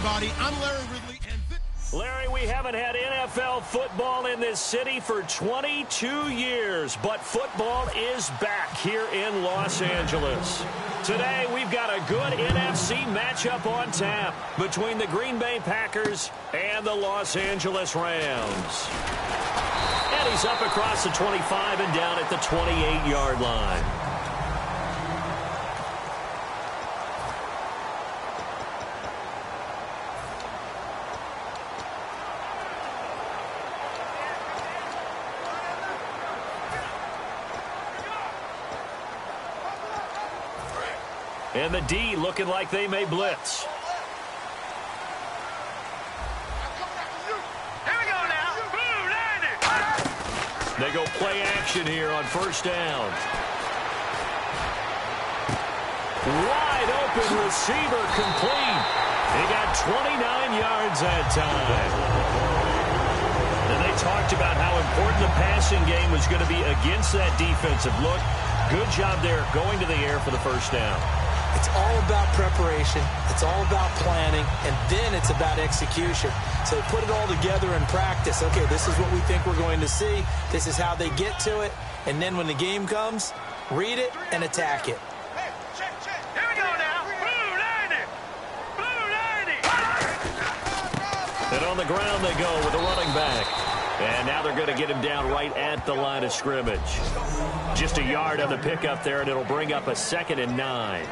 everybody. I'm Larry Ridley. Larry, we haven't had NFL football in this city for 22 years, but football is back here in Los Angeles. Today, we've got a good NFC matchup on tap between the Green Bay Packers and the Los Angeles Rams. And he's up across the 25 and down at the 28-yard line. And the D looking like they may blitz. Here we go now. Boom, landed. They go play action here on first down. Wide open receiver complete. He got 29 yards that time. And they talked about how important the passing game was going to be against that defensive look. Good job there going to the air for the first down. It's all about preparation. It's all about planning. And then it's about execution. So they put it all together in practice. Okay, this is what we think we're going to see. This is how they get to it. And then when the game comes, read it and attack it. Hey, check. Here we go now. Blue landed. And on the ground they go with a running back. And now they're going to get him down right at the line of scrimmage. Just a yard on the pickup there, and it'll bring up a 2nd and 9.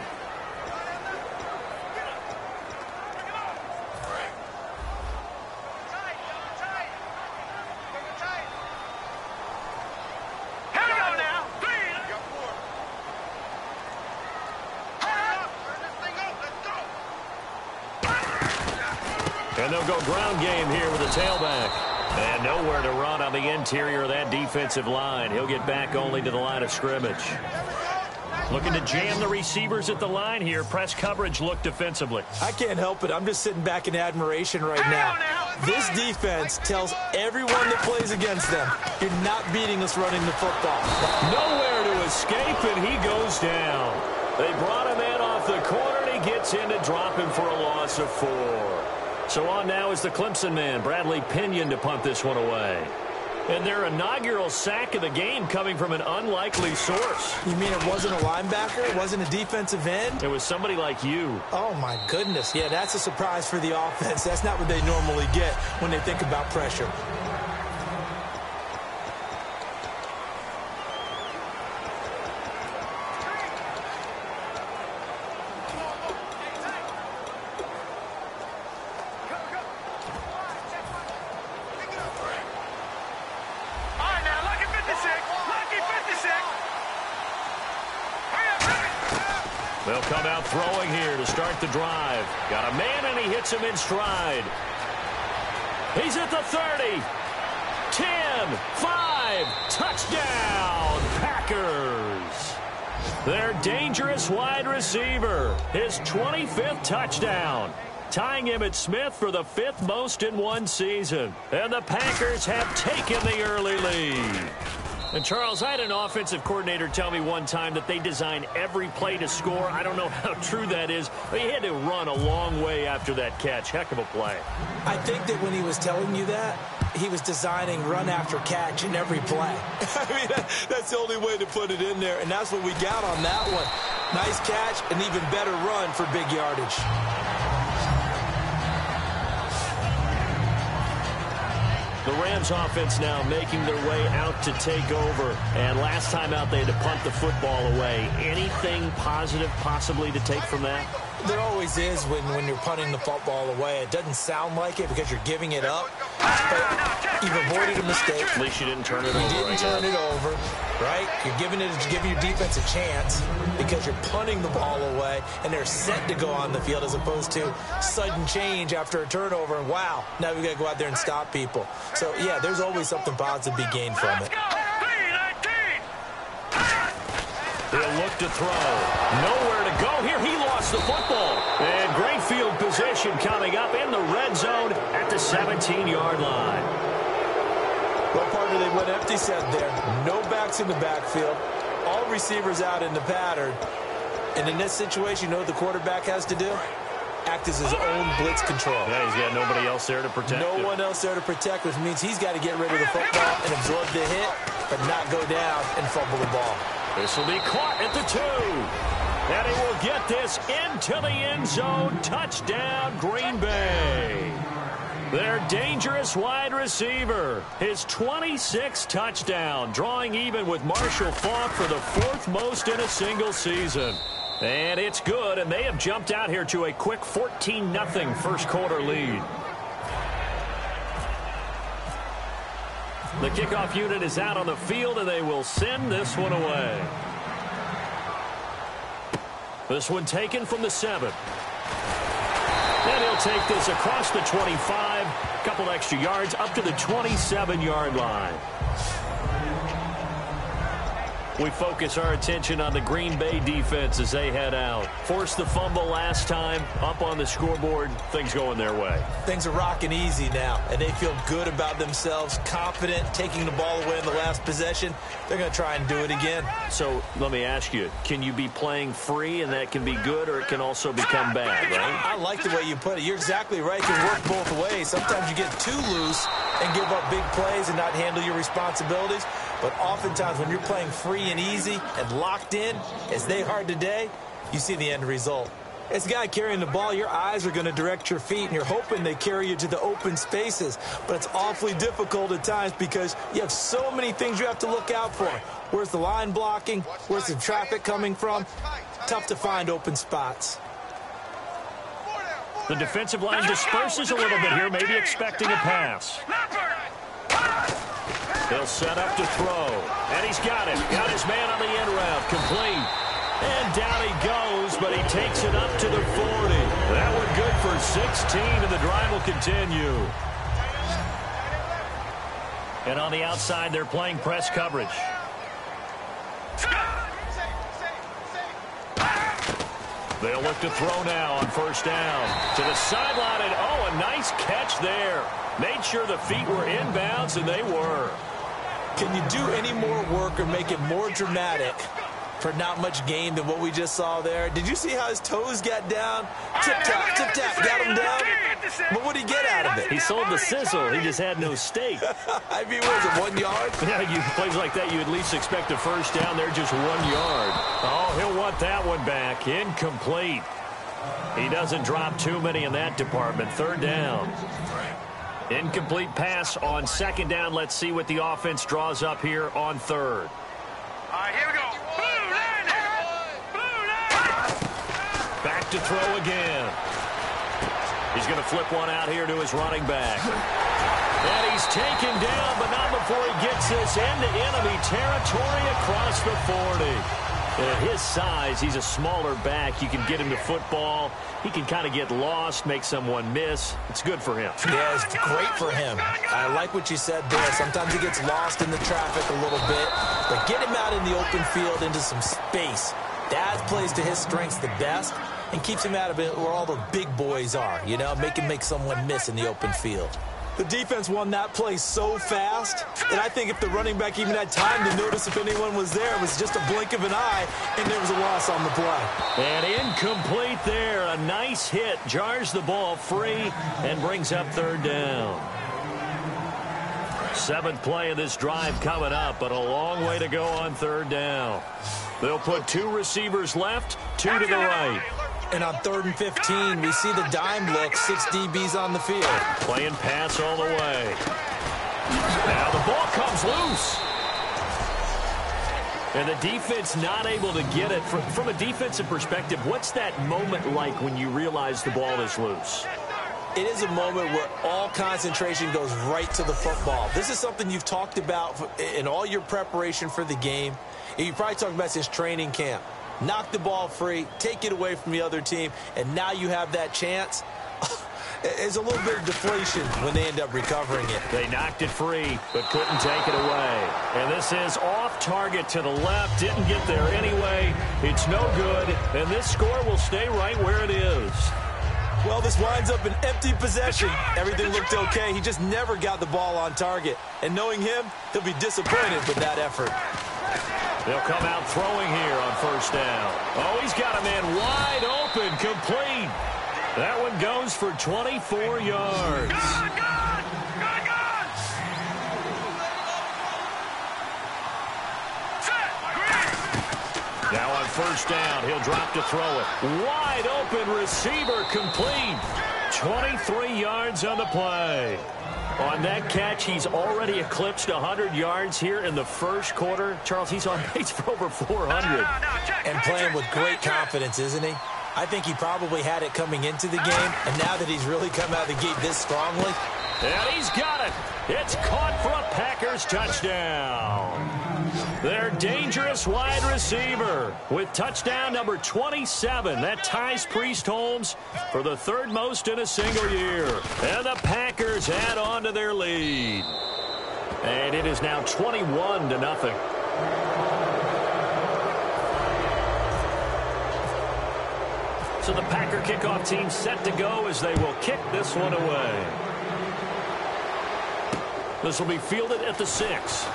And they'll go ground game here with a tailback. And nowhere to run on the interior of that defensive line. He'll get back only to the line of scrimmage. Looking to jam the receivers at the line here. Press coverage look defensively. I can't help it. I'm just sitting back in admiration right now. This defense tells everyone that plays against them, you're not beating us running the football. Nowhere to escape, and he goes down. They brought him in off the corner, and he gets in to drop him for a loss of 4. So on now is the Clemson man, Bradley Pinion, to punt this one away. And their inaugural sack of the game coming from an unlikely source. You mean it wasn't a linebacker? It wasn't a defensive end? It was somebody like you. Oh, my goodness. Yeah, that's a surprise for the offense. That's not what they normally get when they think about pressure. They'll come out throwing here to start the drive. Got a man, and he hits him in stride. He's at the 30. 10, 5, touchdown, Packers. Their dangerous wide receiver, his 25th touchdown, tying Emmitt Smith for the 5th most in one season. And the Packers have taken the early lead. And, Charles, I had an offensive coordinator tell me one time that they design every play to score. I don't know how true that is, but he had to run a long way after that catch. Heck of a play. I think that when he was telling you that, he was designing run after catch in every play. I mean, that's the only way to put it in there, and that's what we got on that one. Nice catch, an even better run for big yardage. The Rams offense now making their way out to take over. And last time out, they had to punt the football away. Anything positive possibly to take from that? There always is when you're punting the football away. It doesn't sound like it because you're giving it up. But you've avoided a mistake. At least you didn't turn it over. You didn't turn it over, right? You're giving your defense a chance because you're punting the ball away, and they're set to go on the field as opposed to sudden change after a turnover. And, wow, now we've got to go out there and stop people. So, yeah, there's always something positive to be gained from it. He'll look to throw. Nowhere to go here. He lost the football. And great field position coming up in the red zone at the 17-yard line. Well, partner, they went empty set there. No backs in the backfield. All receivers out in the pattern. And in this situation, you know what the quarterback has to do? act as his own blitz control. Yeah, he's got nobody else there to protect him. No one else there to protect, which means he's got to get rid of the football and absorb the hit, but not go down and fumble the ball. This will be caught at the 2. And he will get this into the end zone. Touchdown, Green Bay. Their dangerous wide receiver. His 26th touchdown, drawing even with Marshall Faulk for the 4th most in a single season. And it's good, and they have jumped out here to a quick 14-0 first quarter lead. The kickoff unit is out on the field, and they will send this one away. This one taken from the 7. And he'll take this across the 25, a couple extra yards, up to the 27-yard line. We focus our attention on the Green Bay defense as they head out. Forced the fumble last time, up on the scoreboard, things going their way. Things are rocking easy now, and they feel good about themselves, confident, taking the ball away in the last possession. They're going to try and do it again. So let me ask you, can you be playing free and that can be good, or it can also become bad, right? I like the way you put it. You're exactly right. It can work both ways. Sometimes you get too loose and give up big plays and not handle your responsibilities. But oftentimes when you're playing free and easy and locked in, as they are today, you see the end result. As a guy carrying the ball, your eyes are going to direct your feet, and you're hoping they carry you to the open spaces. But it's awfully difficult at times because you have so many things you have to look out for. Where's the line blocking? Where's the traffic coming from? Tough to find open spots. The defensive line disperses a little bit here, maybe expecting a pass. He'll set up to throw, and he's got it. Got his man on the end route, complete. And down he goes, but he takes it up to the 40. That one good for 16, and the drive will continue. And on the outside, they're playing press coverage. They'll look to throw now on first down. To the sideline, and oh, a nice catch there. Made sure the feet were inbounds, and they were. Can you do any more work or make it more dramatic for not much gain than what we just saw there? Did you see how his toes got down? Tip-tap, tip-tap, got him down. But what did he get out of it? He sold the sizzle. He just had no steak. I mean, what was it, 1 yard? Yeah, plays like that, you at least expect a first down. They're just 1 yard. Oh, he'll want that one back. Incomplete. He doesn't drop too many in that department. Third down. Incomplete pass on second down. Let's see what the offense draws up here on third. All right, here we go. Blue line. Blue line. Back to throw again. He's going to flip one out here to his running back. And he's taken down, but not before he gets this into enemy territory across the 40. And at his size, he's a smaller back. You can get him to football. He can kind of get lost, make someone miss. It's good for him. Yeah, it's great for him. I like what you said there. Sometimes he gets lost in the traffic a little bit. But get him out in the open field into some space. That plays to his strengths the best and keeps him out of it where all the big boys are, you know, make someone miss in the open field. The defense won that play so fast that I think if the running back even had time to notice if anyone was there, it was just a blink of an eye, and there was a loss on the play. And incomplete there. A nice hit. Jars the ball free and brings up third down. 7th play of this drive coming up, but a long way to go on third down. They'll put 2 receivers left, 2 to the right. And on 3rd and 15, we see the dime look, 6 DBs on the field. Playing pass all the way. Now the ball comes loose. And the defense not able to get it. From a defensive perspective, what's that moment like when you realize the ball is loose? It is a moment where all concentration goes right to the football. This is something you've talked about in all your preparation for the game. You probably talked about since training camp. Knock the ball free, take it away from the other team, and now you have that chance. There's a little bit of deflation when they end up recovering it. They knocked it free, but couldn't take it away. And this is off target to the left. Didn't get there anyway. It's no good, and this score will stay right where it is. Well, this winds up an empty possession. Everything looked okay. He just never got the ball on target. And knowing him, he'll be disappointed with that effort. They'll come out throwing here on first down. Oh, he's got a man wide open, complete. That one goes for 24 yards. Good, good! Good, good! Set! Green! Now on first down, he'll drop to throw it. Wide open receiver complete. 23 yards on the play. On that catch, he's already eclipsed 100 yards here in the first quarter. Charles, he's on pace for over 400. And playing with great confidence, isn't he? I think he probably had it coming into the game, and now that he's really come out of the gate this strongly. And he's got it. It's caught for a Packers touchdown. Their dangerous wide receiver with touchdown number 27. That ties Priest Holmes for the third most in a single year. And the Packers add on to their lead. And it is now 21-0. So the Packer kickoff team set to go as they will kick this one away. This will be fielded at the 6.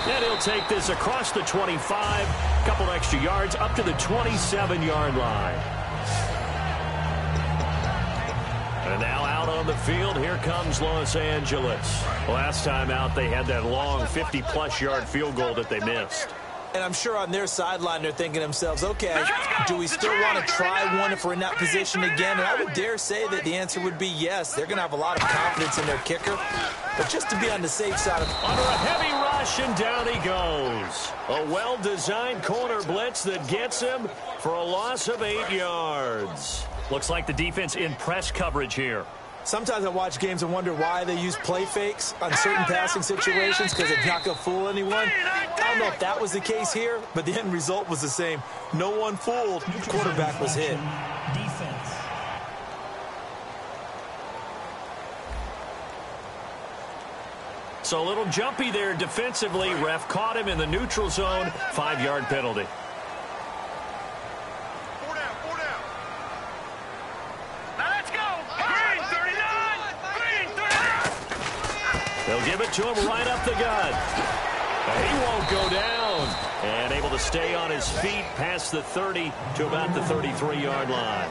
And he'll take this across the 25, a couple extra yards up to the 27-yard line. And now out on the field, here comes Los Angeles. Last time out, they had that long 50-plus yard field goal that they missed. And I'm sure on their sideline they're thinking to themselves, okay, do we still want to try one if we're in that position again? And I would dare say that the answer would be yes. They're going to have a lot of confidence in their kicker. But just to be on the safe side of... Under a heavy rush, and down he goes. A well-designed corner blitz that gets him for a loss of 8 yards. Looks like the defense in press coverage here. Sometimes I watch games and wonder why they use play fakes on certain passing situations because it's not going to fool anyone. I don't know if that was the case here, but the end result was the same. No one fooled. The quarterback was hit. Defense. So a little jumpy there defensively. Ref caught him in the neutral zone. 5-yard penalty. They'll give it to him right up the gut. He won't go down. And able to stay on his feet past the 30 to about the 33-yard line.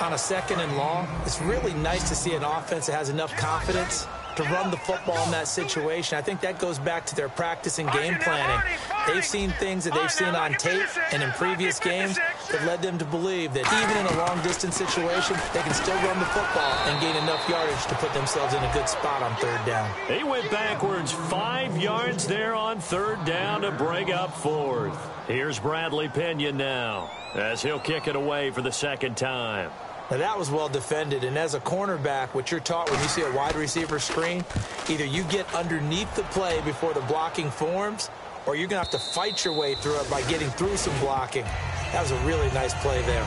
On a 2nd and long, it's really nice to see an offense that has enough confidence to run the football in that situation. I think that goes back to their practice and game planning. They've seen things that they've seen on tape and in previous games that led them to believe that even in a long-distance situation, they can still run the football and gain enough yardage to put themselves in a good spot on 3rd down. He went backwards 5 yards there on 3rd down to bring up 4th. Here's Bradley Pinion now as he'll kick it away for the 2nd time. Now, that was well defended, and as a cornerback, what you're taught when you see a wide receiver screen, either you get underneath the play before the blocking forms, or you're going to have to fight your way through it by getting through some blocking. That was a really nice play there.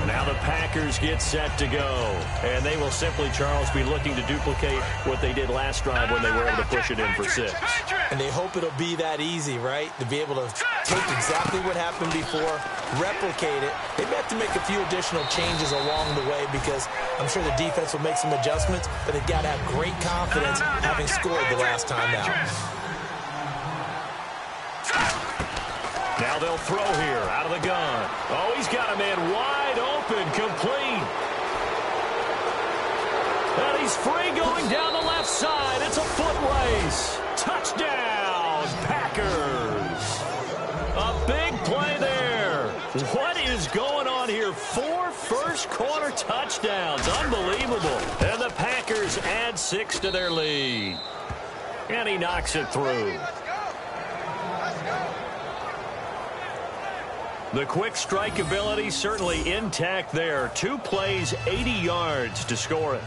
Now the Packers get set to go, and they will simply, Charles, be looking to duplicate what they did last drive when they were able to push it in for 6. And they hope it'll be that easy, right? To be able to take exactly what happened before, replicate it. They may have to make a few additional changes along the way because I'm sure the defense will make some adjustments, but they've got to have great confidence having scored the last time out. Now they'll throw here out of the gun. Oh, he's got a man wide open, complete. And he's free going down the left side. It's a foot race. Touchdown, Packers. A big play there. What is going on here? 4 first-quarter touchdowns. Unbelievable. And the Packers add 6 to their lead. And he knocks it through. The quick strike ability certainly intact there. 2 plays, 80 yards to score it.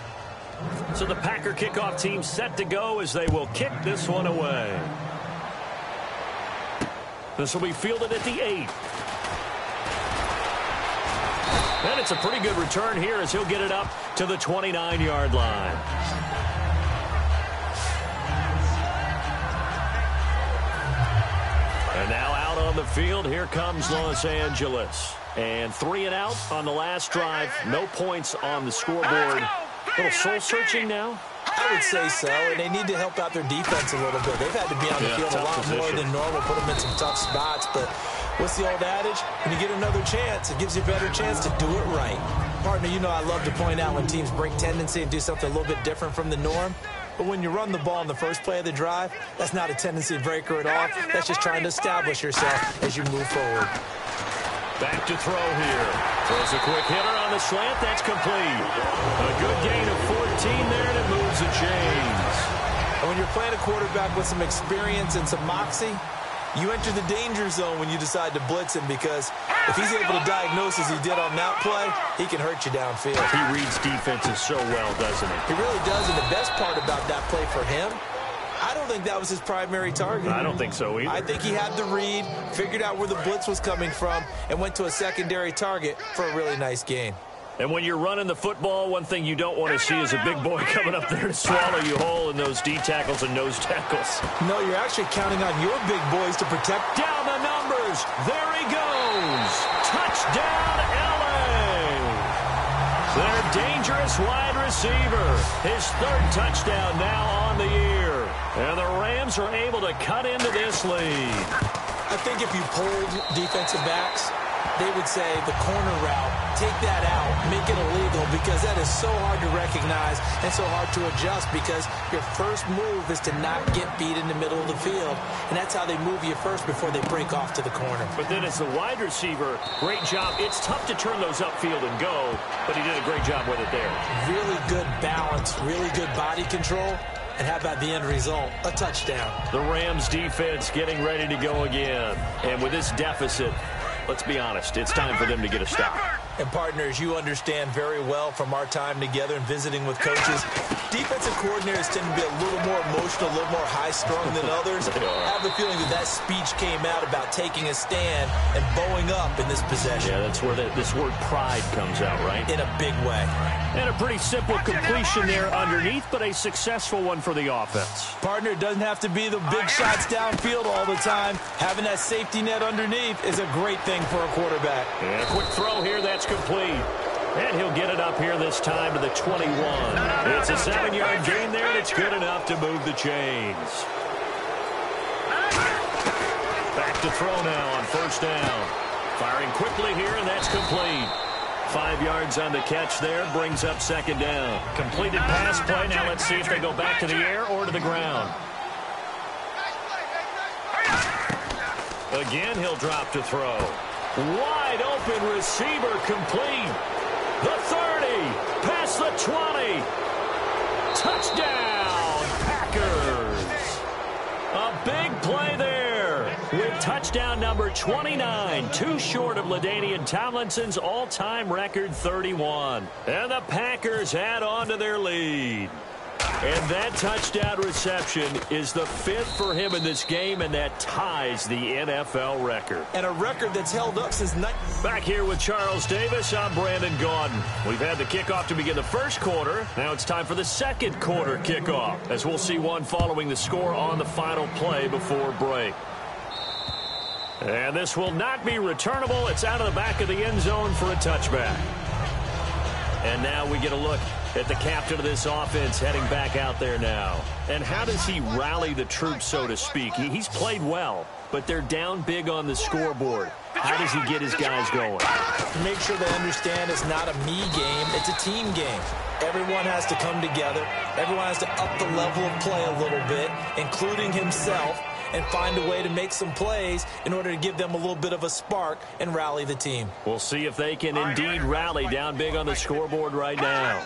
So the Packer kickoff team set to go as they will kick this one away. This will be fielded at the 8. And it's a pretty good return here as he'll get it up to the 29-yard line. And now out on the field, here comes Los Angeles. And 3 and out on the last drive. No points on the scoreboard. A little soul-searching now. I would say so, and they need to help out their defense a little bit. They've had to be on the field a lot more than normal, put them in some tough spots, but What's the old adage? When you get another chance, it gives you a better chance to do it right. Partner, you know I love to point out when teams break tendency and do something a little bit different from the norm. But when you run the ball in the first play of the drive, that's not a tendency breaker at all. That's just trying to establish yourself as you move forward. Back to throw here. Throws a quick hitter on the slant. That's complete. A good gain of 14 there, and it moves the chains. And when you're playing a quarterback with some experience and some moxie, you enter the danger zone when you decide to blitz him, because if he's able to diagnose as he did on that play, he can hurt you downfield. He reads defenses so well, doesn't he? He really does, and the best part about that play for him, I don't think that was his primary target. I don't think so either. I think he had the read, figured out where the blitz was coming from, and went to a secondary target for a really nice gain. And when you're running the football, one thing you don't want to see is a big boy coming up there to swallow you whole in those D tackles and nose tackles. No, you're actually counting on your big boys to protect. Down the numbers. There he goes. Touchdown, LA. Their dangerous wide receiver. His third touchdown now on the year. And the Rams are able to cut into this lead. I think if you polled defensive backs, they would say the corner route, take that out, make it illegal, because that is so hard to recognize and so hard to adjust, because your first move is to not get beat in the middle of the field, and that's how they move you first before they break off to the corner. But then as the wide receiver, great job. It's tough to turn those upfield and go, but he did a great job with it there. Really good balance, really good body control. And how about the end result? A touchdown. The Rams defense getting ready to go again. And with this deficit, let's be honest, it's time for them to get a stop. And partners, you understand very well from our time together and visiting with coaches, defensive coordinators tend to be a little more emotional, a little more high-strung than others. I have the feeling that speech came out about taking a stand and bowing up in this possession. Yeah, that's where this word pride comes out, right? In a big way. And a pretty simple completion there underneath, but a successful one for the offense. Partner, it doesn't have to be the big shots downfield all the time. Having that safety net underneath is a great thing for a quarterback. And a quick throw here, that's complete. And he'll get it up here this time to the 21. It's a 7-yard gain there, and it's good enough to move the chains. Back to throw now on first down. Firing quickly here, and that's complete. 5 yards on the catch there, brings up second down. Completed pass play. Now let's see if they go back to the air or to the ground. Again, he'll drop to throw. Wide open receiver, complete. The 30, past the 20. Touchdown, Packers. A big play there with touchdown number 29, too short of LaDainian Tomlinson's all-time record 31. And the Packers add on to their lead. And that touchdown reception is the 5th for him in this game, and that ties the NFL record. And a record that's held up since... Back here with Charles Davis, I'm Brandon Gaudin. We've had the kickoff to begin the first quarter. Now it's time for the second quarter kickoff, as we'll see one following the score on the final play before break. And this will not be returnable. It's out of the back of the end zone for a touchback. And now we get a look at the captain of this offense heading back out there now. And how does he rally the troops, so to speak? He's played well, but they're down big on the scoreboard. How does he get his guys going? Make sure they understand it's not a me game, it's a team game. Everyone has to come together. Everyone has to up the level of play a little bit, including himself, and find a way to make some plays in order to give them a little bit of a spark and rally the team. We'll see if they can indeed rally down big on the scoreboard right now.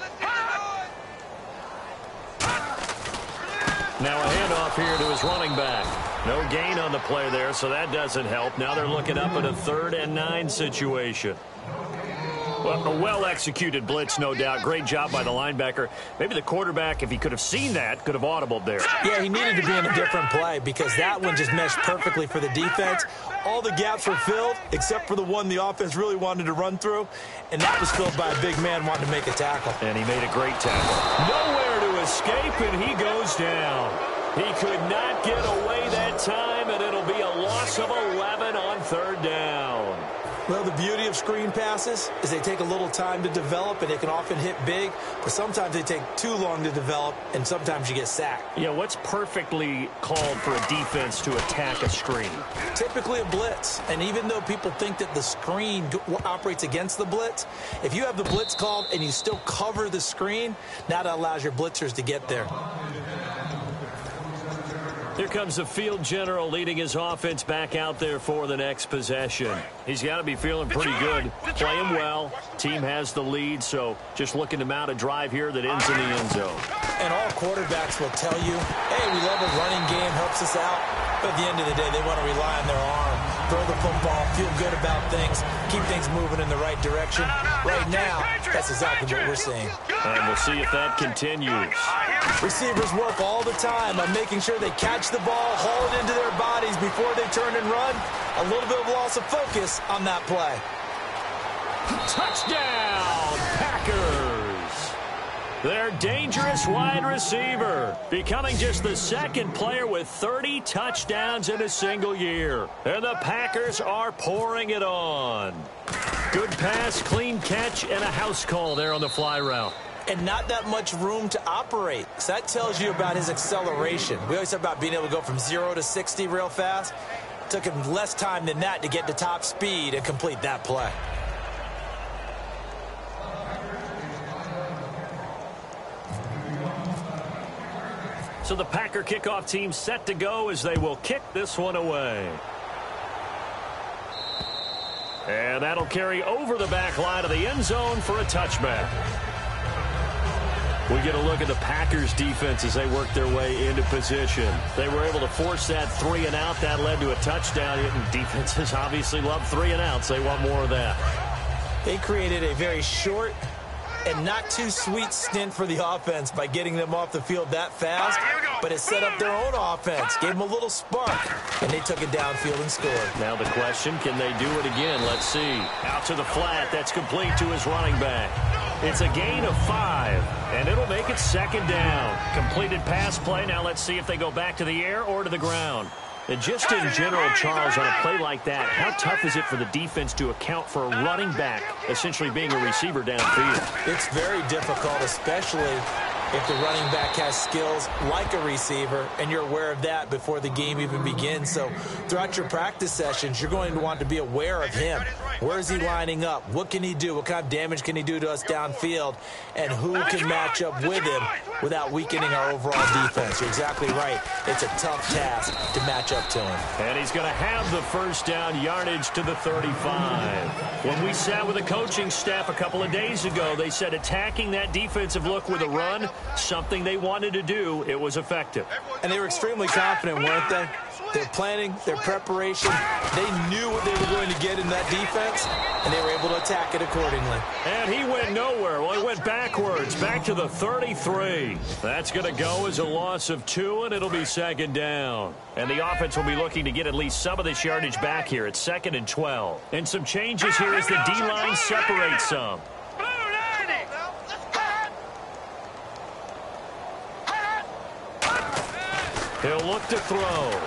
Now a handoff here to his running back. No gain on the play there, so that doesn't help. Now they're looking up at a 3rd and 9 situation. Well, a well-executed blitz, no doubt. Great job by the linebacker. Maybe the quarterback, if he could have seen that, could have audibled there. Yeah, he needed to be in a different play because that one just meshed perfectly for the defense. All the gaps were filled except for the one the offense really wanted to run through, and that was filled by a big man wanting to make a tackle. And he made a great tackle. Nowhere to escape, and he goes down. He could not get away that time, and it'll be a loss of 11 on 3rd down. Well, the beauty of screen passes is they take a little time to develop, and they can often hit big, but sometimes they take too long to develop, and sometimes you get sacked. Yeah, what's perfectly called for a defense to attack a screen? Typically a blitz, and even though people think that the screen operates against the blitz, if you have the blitz called and you still cover the screen, now that allows your blitzers to get there. Here comes the field general leading his offense back out there for the next possession. He's got to be feeling pretty good, playing well. Team has the lead, so just looking to mount a drive here that ends in the end zone. And all quarterbacks will tell you, hey, we love a running game, helps us out. But at the end of the day, they want to rely on their arm, throw the football, feel good about things, keep things moving in the right direction. Right now, that's exactly what we're seeing. And we'll see if that continues. Receivers work all the time on making sure they catch the ball, haul it into their bodies before they turn and run. A little bit of loss of focus on that play. Touchdown, Packers! Their dangerous wide receiver, becoming just the second player with 30 touchdowns in a single year. And the Packers are pouring it on. Good pass, clean catch, and a house call there on the fly route. And not that much room to operate. So that tells you about his acceleration. We always talk about being able to go from 0 to 60 real fast. It took him less time than that to get to top speed and complete that play. So the Packer kickoff team set to go as they will kick this one away. And that'll carry over the back line of the end zone for a touchback. We get a look at the Packers defense as they work their way into position. They were able to force that 3 and out. That led to a touchdown. Defenses obviously love 3 and outs. They want more of that. They created a very short and not too sweet stint for the offense by getting them off the field that fast, but it set up their own offense, gave them a little spark, and they took it downfield and scored. Now the question, can they do it again? Let's see. Out to the flat. That's complete to his running back. It's a gain of 5, and it'll make it second down. Completed pass play. Now let's see if they go back to the air or to the ground. And just in general, Charles, on a play like that, how tough is it for the defense to account for a running back essentially being a receiver downfield? It's very difficult, especially if the running back has skills like a receiver, and you're aware of that before the game even begins. So throughout your practice sessions, you're going to want to be aware of him. Where is he lining up? What can he do? What kind of damage can he do to us downfield? And who can match up with him without weakening our overall defense? You're exactly right. It's a tough task to match up to him. And he's going to have the first down yardage to the 35. When we sat with the coaching staff a couple of days ago, they said attacking that defensive look with a run, something they wanted to do. It was effective. And they were extremely confident, weren't they? Their planning, their preparation, they knew what they were going to get in that defense, and they were able to attack it accordingly. And he went nowhere. Well, he went backwards, back to the 33. That's going to go as a loss of 2, and it'll be second down. And the offense will be looking to get at least some of this yardage back here. It's 2nd and 12. And some changes here as the D-line separates some. He'll look to throw.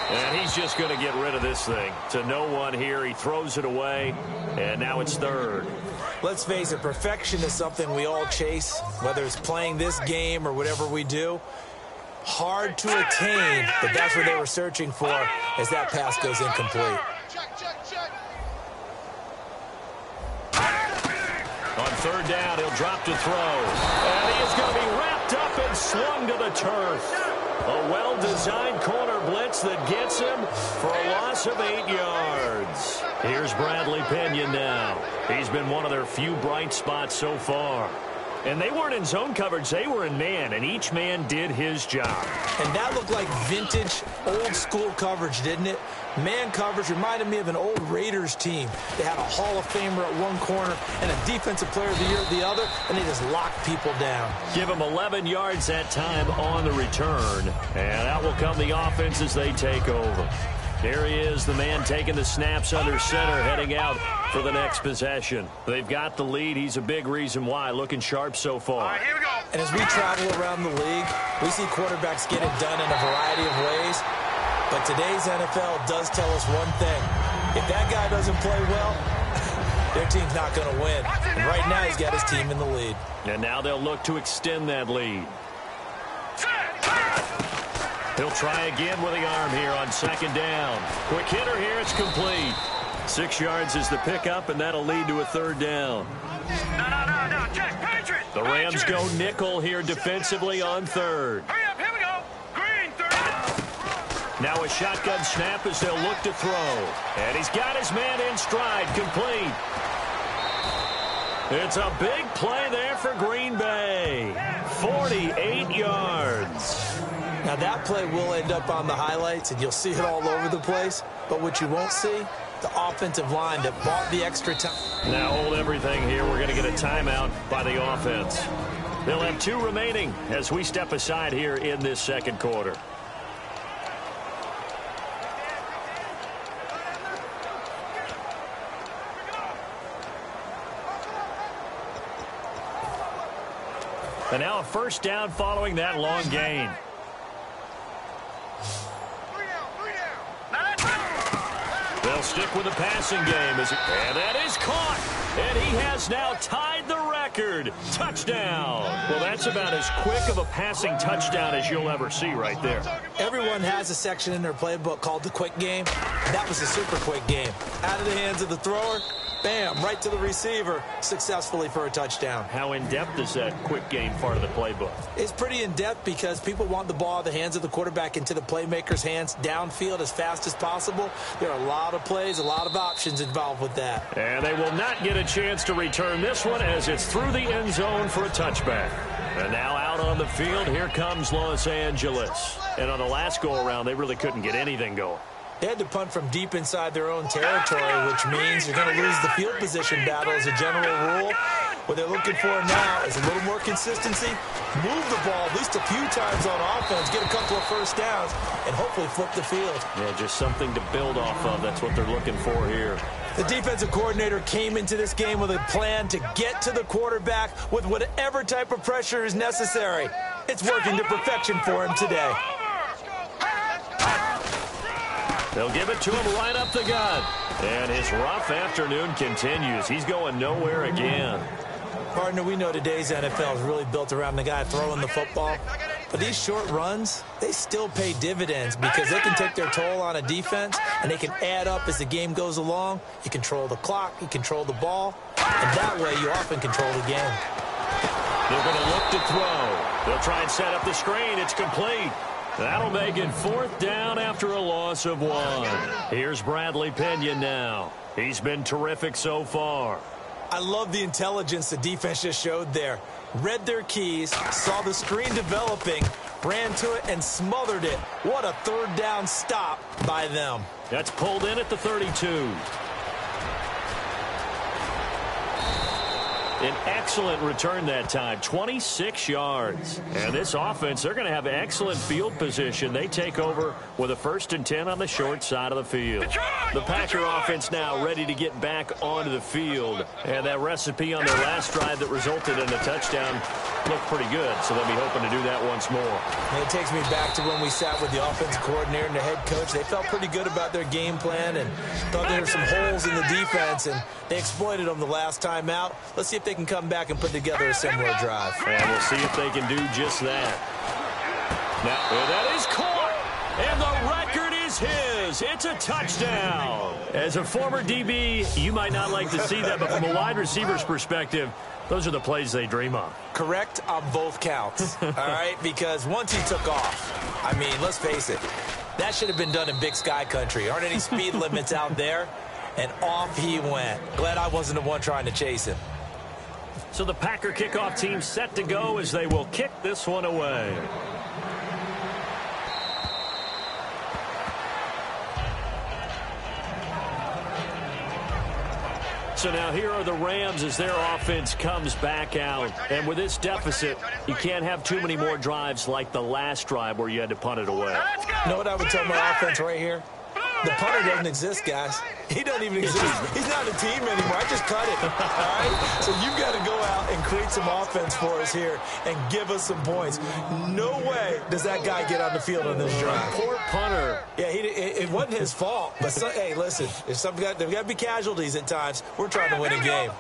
And he's just going to get rid of this thing. To no one here. He throws it away. And now it's 3rd. Let's face it, perfection is something we all chase, whether it's playing this game or whatever we do. Hard to attain, but that's what they were searching for as that pass goes incomplete. On 3rd down, he'll drop to throw. And he is going to be wrapped up and slung to the turf. A well-designed corner blitz that gets him for a loss of 8 yards. Here's Bradley Pinion now. He's been one of their few bright spots so far. And they weren't in zone coverage. They were in man, and each man did his job. And that looked like vintage, old-school coverage, didn't it? Man coverage reminded me of an old Raiders team. They had a Hall of Famer at one corner and a Defensive Player of the Year at the other, and they just locked people down. Give them 11 yards that time on the return. And out will come the offense as they take over. There he is, the man taking the snaps under center, heading out for the next possession. They've got the lead. He's a big reason why. Looking sharp so far. All right, here we go. And as we travel around the league, we see quarterbacks get it done in a variety of ways. But today's NFL does tell us one thing. If that guy doesn't play well, their team's not going to win. And right now, he's got his team in the lead. And now they'll look to extend that lead. He'll try again with the arm here on second down. Quick hitter here, it's complete. 6 yards is the pickup, and that'll lead to a third down. No, check, Patriots! The Rams go nickel here defensively on third. Hurry up, here we go! Green, 30! Now a shotgun snap as they'll look to throw. And he's got his man in stride, complete. It's a big play there for Green Bay. 48 yards. Now that play will end up on the highlights, and you'll see it all over the place. But what you won't see, the offensive line that bought the extra time. Now hold everything here. We're going to get a timeout by the offense. They'll have 2 remaining as we step aside here in this second quarter. And now a first down following that long gain. They'll stick with the passing game. And that is caught. And he has now tied the record. Touchdown. Well, that's about as quick of a passing touchdown as you'll ever see right there. Everyone has a section in their playbook called the quick game. That was a super quick game. Out of the hands of the thrower, bam, right to the receiver, successfully for a touchdown. How in-depth is that quick game part of the playbook? It's pretty in-depth because people want the ball out of the hands of the quarterback into the playmaker's hands downfield as fast as possible. There are a lot of plays, a lot of options involved with that. And they will not get a chance to return this one as it's through the end zone for a touchback. And now out on the field, here comes Los Angeles. And on the last go-around, they really couldn't get anything going. They had to punt from deep inside their own territory, which means you're going to lose the field position battle as a general rule. What they're looking for now is a little more consistency, move the ball at least a few times on offense, get a couple of first downs, and hopefully flip the field. Yeah, just something to build off of. That's what they're looking for here. The defensive coordinator came into this game with a plan to get to the quarterback with whatever type of pressure is necessary. It's working to perfection for him today. They'll give it to him right up the gut. And his rough afternoon continues. He's going nowhere again. Partner, we know today's NFL is really built around the guy throwing the football. But these short runs, they still pay dividends because they can take their toll on a defense, and they can add up as the game goes along. You control the clock, you control the ball, and that way you often control the game. They're going to look to throw. They'll try and set up the screen. It's complete. That'll make it 4th down after a loss of 1. Here's Bradley Pinion now. He's been terrific so far. I love the intelligence the defense just showed there. Read their keys, saw the screen developing, ran to it, and smothered it. What a 3rd down stop by them. That's pulled in at the 32. An excellent return that time, 26 yards. And this offense, they're going to have excellent field position. They take over with a 1st and 10 on the short side of the field. The Packer offense now ready to get back onto the field. And that recipe on their last drive that resulted in a touchdown looked pretty good, so they'll be hoping to do that once more. And it takes me back to when we sat with the offensive coordinator and the head coach. They felt pretty good about their game plan and thought there were some holes in the defense, and they exploited them the last time out. Let's see if they can come back and put together a similar drive. And we'll see if they can do just that. Now, that is caught, and the record is his. It's a touchdown. As a former DB, you might not like to see that, but from a wide receiver's perspective, those are the plays they dream of. Correct on both counts, all right? Because once he took off, I mean, let's face it, that should have been done in Big Sky country. Aren't any speed limits out there? And off he went. Glad I wasn't the one trying to chase him. So the Packer kickoff team set to go as they will kick this one away. So now here are the Rams as their offense comes back out. And with this deficit, you can't have too many more drives like the last drive where you had to punt it away. You know what I would tell my offense right here? The punter doesn't exist, guys. He doesn't even exist. He's not a team anymore. I just cut him. All right? So you've got to go out and create some offense for us here and give us some points. No way does that guy get on the field on this drive. Poor punter. Yeah, it wasn't his fault. But, hey, listen, there's got to be casualties at times. We're trying to win a game.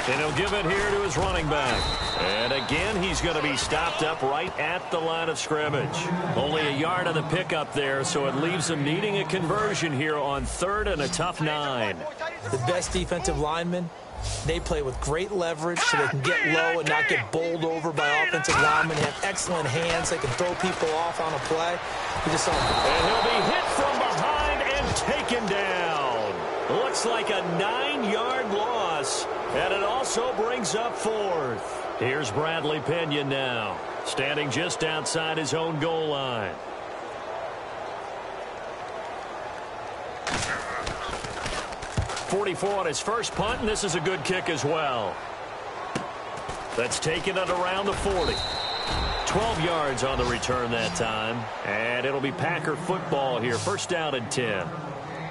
And he'll give it here to his running back. And again, he's going to be stopped up right at the line of scrimmage. Only a yard on the pickup there, so it leaves him needing a conversion here on 3rd and a tough 9. The best defensive linemen, they play with great leverage so they can get low and not get bowled over by offensive linemen. They have excellent hands. They can throw people off on a play. We just saw him. And he'll be hit from behind and taken down. Looks like a 9-yard loss. And it also brings up 4th. Here's Bradley Pinion now, standing just outside his own goal line. .44 on his first punt, and this is a good kick as well. That's taken it around the 40. 12 yards on the return that time. And it'll be Packer football here. 1st down and 10.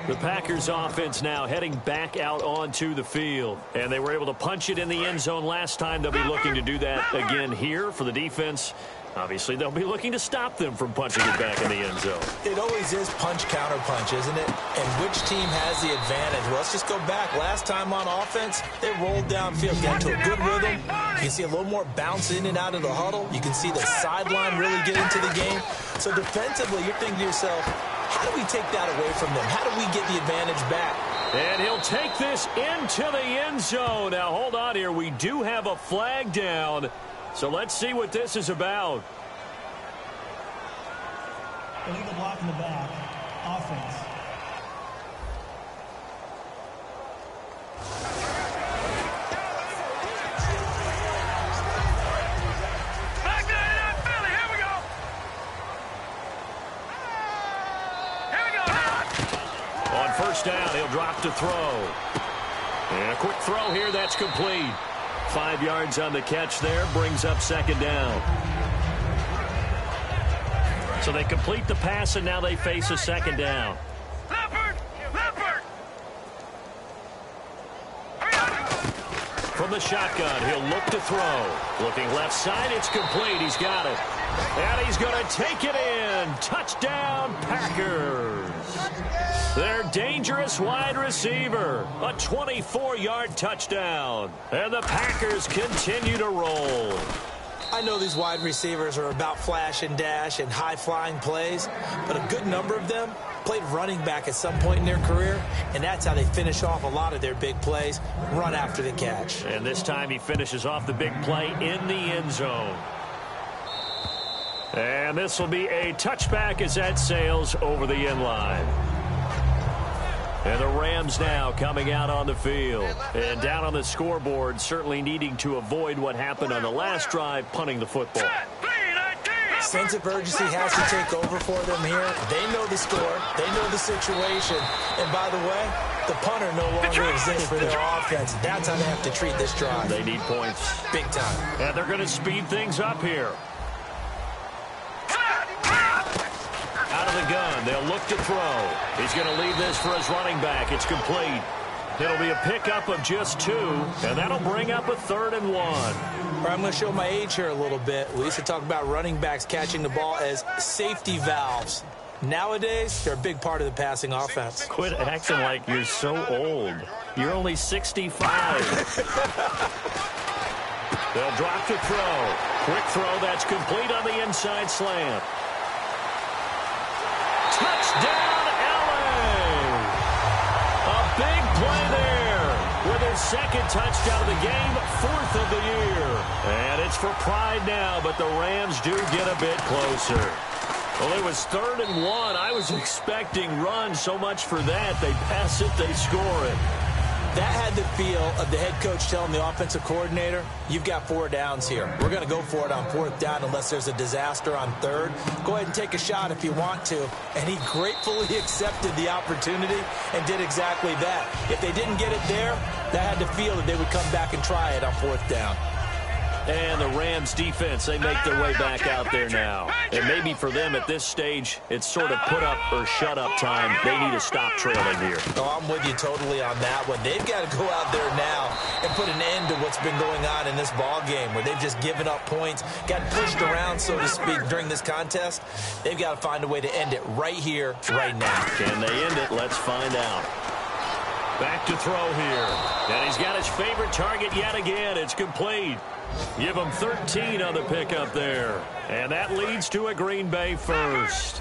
The Packers offense now heading back out onto the field. And they were able to punch it in the end zone last time. They'll be looking to do that again here for the defense. Obviously, they'll be looking to stop them from punching it back in the end zone. It always is punch-counter-punch, isn't it? And which team has the advantage? Well, let's just go back. Last time on offense, they rolled downfield, got into a good rhythm. You can see a little more bounce in and out of the huddle. You can see the sideline really get into the game. So defensively, you're thinking to yourself, how do we take that away from them? How do we get the advantage back? And he'll take this into the end zone. Now, hold on here. We do have a flag down. So let's see what this is about. Illegal block in the back. Offense. Back there, Philly. Here we go. Here we go. On 1st down, he'll drop to throw. And a quick throw here. That's complete. 5 yards on the catch there, brings up 2nd down. So they complete the pass, and now they face a 2nd down. Leopard! From the shotgun, he'll look to throw. Looking left side, it's complete. He's got it. And he's going to take it in. Touchdown, Packers. Their dangerous wide receiver. A 24-yard touchdown. And the Packers continue to roll. I know these wide receivers are about flash and dash and high-flying plays, but a good number of them played running back at some point in their career, and that's how they finish off a lot of their big plays, run after the catch. And this time he finishes off the big play in the end zone. And this will be a touchback as that sails over the end line. And the Rams now coming out on the field. And down on the scoreboard, certainly needing to avoid what happened on the last drive, punting the football. Sense of urgency has to take over for them here. They know the score. They know the situation. And by the way, the punter no longer exists for their offense. That's how they have to treat this drive. They need points. Big time. And they're going to speed things up here. Out of the gun, they'll look to throw. He's going to leave this for his running back. It's complete. It'll be a pickup of just 2, and that'll bring up a 3rd and 1. I'm going to show my age here a little bit. We used to talk about running backs catching the ball as safety valves. Nowadays, they're a big part of the passing offense. Quit acting like you're so old. You're only 65. They'll drop to throw. Quick throw that's complete on the inside slant. Touchdown, LA! A big play there with his 2nd touchdown of the game, 4th of the year. And it's for pride now, but the Rams do get a bit closer. Well, it was 3rd and 1. I was expecting run, so much for that. They pass it, they score it. That had the feel of the head coach telling the offensive coordinator, you've got 4 downs here. We're going to go for it on 4th down unless there's a disaster on 3rd. Go ahead and take a shot if you want to. And he gratefully accepted the opportunity and did exactly that. If they didn't get it there, that had the feel that they would come back and try it on 4th down. And the Rams defense, they make their way back out there now. And maybe for them at this stage, it's sort of put up or shut up time. They need to stop trailing here. Oh, I'm with you totally on that one. They've got to go out there now and put an end to what's been going on in this ball game where they've just given up points, got pushed around, so to speak, during this contest. They've got to find a way to end it right here, right now. Can they end it? Let's find out. Back to throw here. And he's got his favorite target yet again. It's complete. Give him 13 on the pickup there. And that leads to a Green Bay first.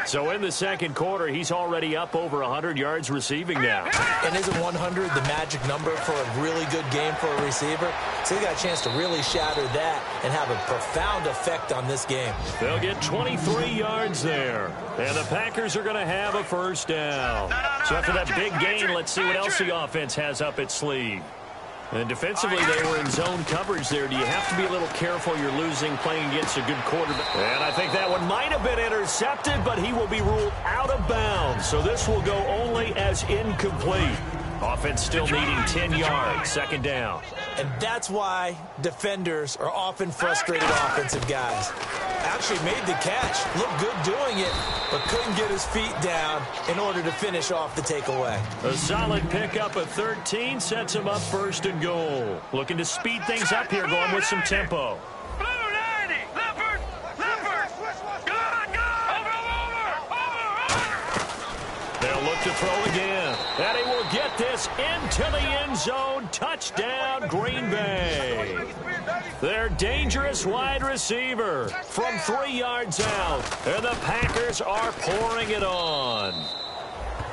So in the second quarter, he's already up over 100 yards receiving now. And isn't 100 the magic number for a really good game for a receiver? So they got a chance to really shatter that and have a profound effect on this game. They'll get 23 yards there. And the Packers are going to have a first down. So after that big gain, let's see what else the offense has up its sleeve. And defensively, they were in zone coverage there. Do you have to be a little careful? You're losing playing against a good quarterback. And I think that one might have been intercepted, but he will be ruled out of bounds. So this will go only as incomplete. Offense still needing 10 yards. Second down. And that's why defenders are often frustrated offensive guys. Actually made the catch, looked good doing it, but couldn't get his feet down in order to finish off the takeaway. A solid pickup of 13 sets him up first and goal. Looking to speed things up here, going with some tempo. They'll look to throw again. And he will get this into the end zone. Touchdown, Green Bay. Their dangerous wide receiver from 3 yards out. And the Packers are pouring it on.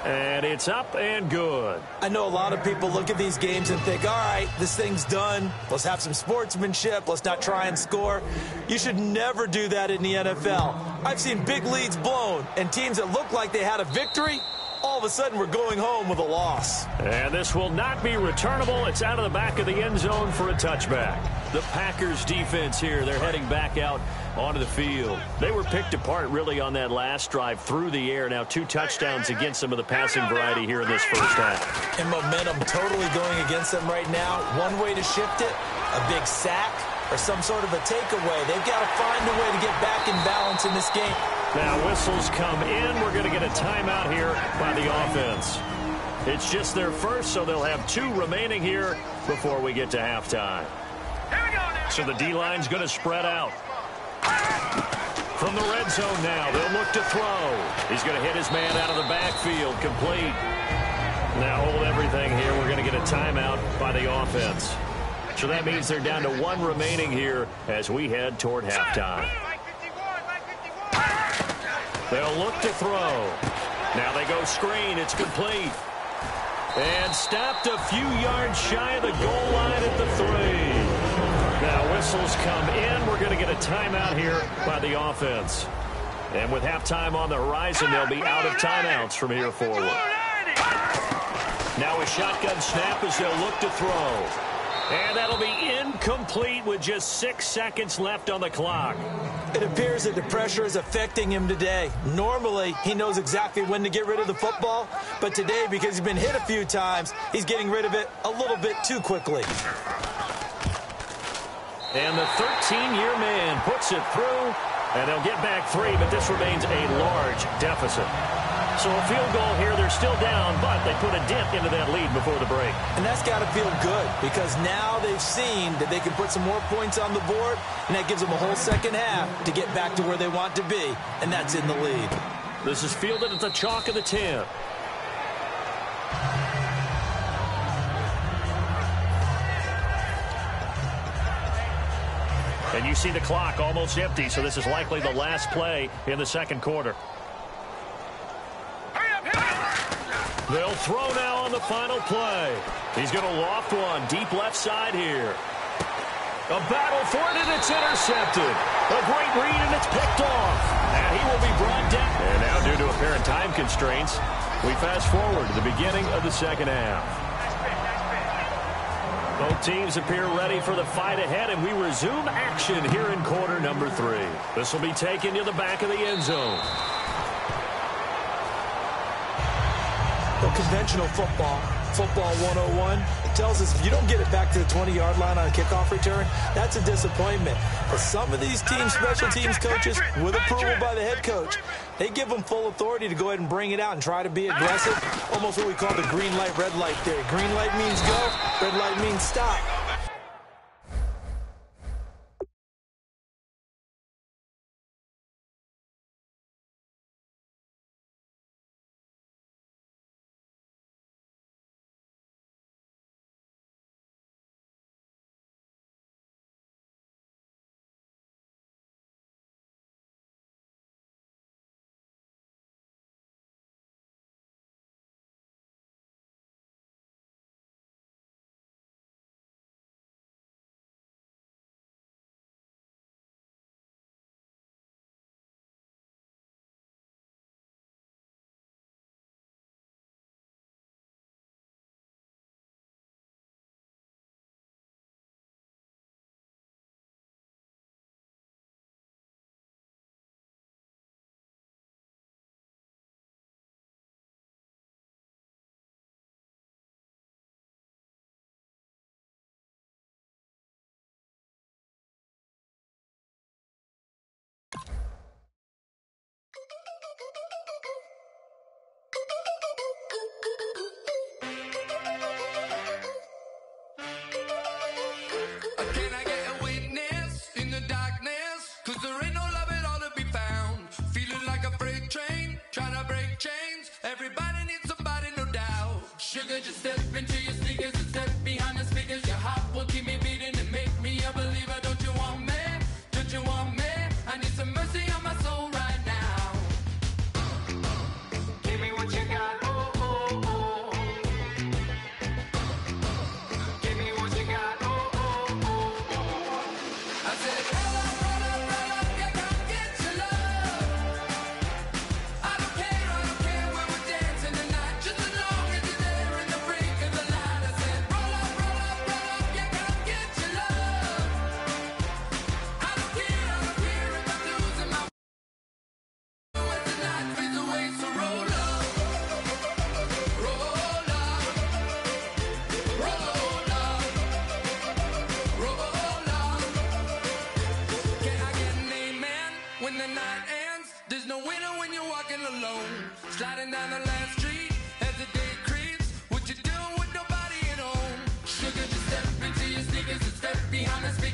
And it's up and good. I know a lot of people look at these games and think, all right, this thing's done. Let's have some sportsmanship. Let's not try and score. You should never do that in the NFL. I've seen big leads blown and teams that look like they had a victory, all of a sudden we're going home with a loss. And this will not be returnable. It's out of the back of the end zone for a touchback. The Packers defense here, they're heading back out onto the field. They were picked apart really on that last drive through the air. Now 2 touchdowns against some of the passing variety here in this first half. And momentum totally going against them right now. One way to shift it, a big sack or some sort of a takeaway. They've got to find a way to get back in balance in this game. Now whistles come in. We're going to get a timeout here by the offense. It's just their first, so they'll have 2 remaining here before we get to halftime. So the D-line's going to spread out. From the red zone now, they'll look to throw. He's going to hit his man out of the backfield, complete. Now hold everything here. We're going to get a timeout by the offense. So that means they're down to 1 remaining here as we head toward halftime. They'll look to throw. Now they go screen. It's complete. And stopped a few yards shy of the goal line at the 3. Now whistles come in. We're going to get a timeout here by the offense. And with halftime on the horizon, they'll be out of timeouts from here forward. Now a shotgun snap as they'll look to throw. And that'll be incomplete with just 6 seconds left on the clock. It appears that the pressure is affecting him today. Normally, he knows exactly when to get rid of the football, but today, because he's been hit a few times, he's getting rid of it a little bit too quickly. And the 13-year man puts it through, and they'll get back 3, but this remains a large deficit. So a field goal here, they're still down, but they put a dent into that lead before the break. And that's got to feel good because now they've seen that they can put some more points on the board, and that gives them a whole second half to get back to where they want to be, and that's in the lead. This is fielded at the chalk of the 10. And you see the clock almost empty, so this is likely the last play in the second quarter. They'll throw now on the final play. He's going to loft one deep left side here. A battle for it, and it's intercepted. A great read, and it's picked off. And he will be brought down. And now, due to apparent time constraints, we fast forward to the beginning of the second half. Both teams appear ready for the fight ahead, and we resume action here in quarter number 3. This will be taken to the back of the end zone. Well, conventional football Football 101 tells us if you don't get it back to the 20-yard line on a kickoff return, that's a disappointment. But some of these teams, special teams coaches, with approval by the head coach, they give them full authority to go ahead and bring it out and try to be aggressive, almost what we call the green light, red light theory. Green light means go, red light means stop. Can I get a witness in the darkness? 'Cause there ain't no love at all to be found. Feeling like a freight train, trying to break chains. Everybody needs somebody, no doubt. Sugar, just step into your sneakers and step behind the speakers. Your heart will keep me beating and make me a believer. Don't you want me? Don't you want me? I need some mercy on my soul right now. Give me what you got. Oh, oh, oh. Give me what you got. Oh, oh, oh, oh. I said, roll up, yeah, come get your love. I don't care when we're dancing tonight, just as long as you're there in the brink of the light. I said, roll up, yeah, come get your love. I don't care if I'm losing my when the night fades away. So roll up, roll up, roll up, roll up. Can I get an amen when the night ends? There's no winner when you're walking alone. Sliding down the last street as the day creeps. What you doing with nobody at home? Sugar, just step into your sneakers and step behind the speakers.